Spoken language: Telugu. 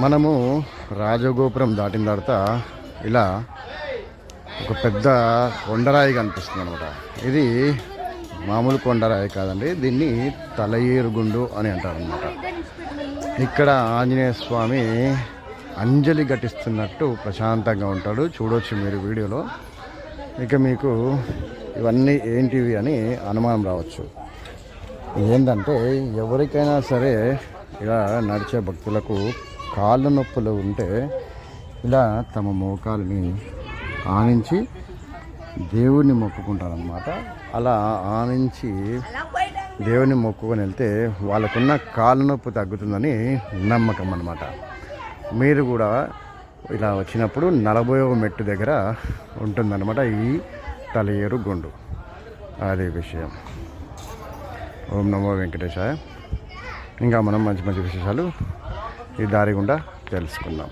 మనము రాజగోపురం దాటిన తర్వాత ఇలా ఒక పెద్ద కొండరాయి కనిపిస్తుంది అనమాట. ఇది మామూలు కొండరాయి కాదండి, దీన్ని తలయేరుగుండు అని అంటారనమాట. ఇక్కడ ఆంజనేయ స్వామి అంజలి ఘటిస్తున్నట్టు ప్రశాంతంగా ఉంటాడు, చూడవచ్చు మీరు వీడియోలో. ఇక మీకు ఇవన్నీ ఏంటివి అని అనుమానం రావచ్చు. ఏంటంటే ఎవరికైనా సరే ఇలా నడిచే భక్తులకు కాళ్ళ నొప్పులు ఉంటే ఇలా తమ మోకాలని ఆనించి దేవుడిని మొక్కుకుంటారనమాట. అలా ఆనించి దేవుని మొక్కుకొని వెళ్తే వాళ్ళకున్న కాళ్ళ నొప్పి తగ్గుతుందని నమ్మకం అన్నమాట. మీరు కూడా ఇలా వచ్చినప్పుడు 40వ మెట్టు దగ్గర ఉంటుందన్నమాట ఈ తలయేరు గుండు. అదే విషయం. ఓం నమో వెంకటేశాయ. ఇంకా మనం మంచి మంచి విశేషాలు ఈ దారి గుండా తెలుసుకుందాం.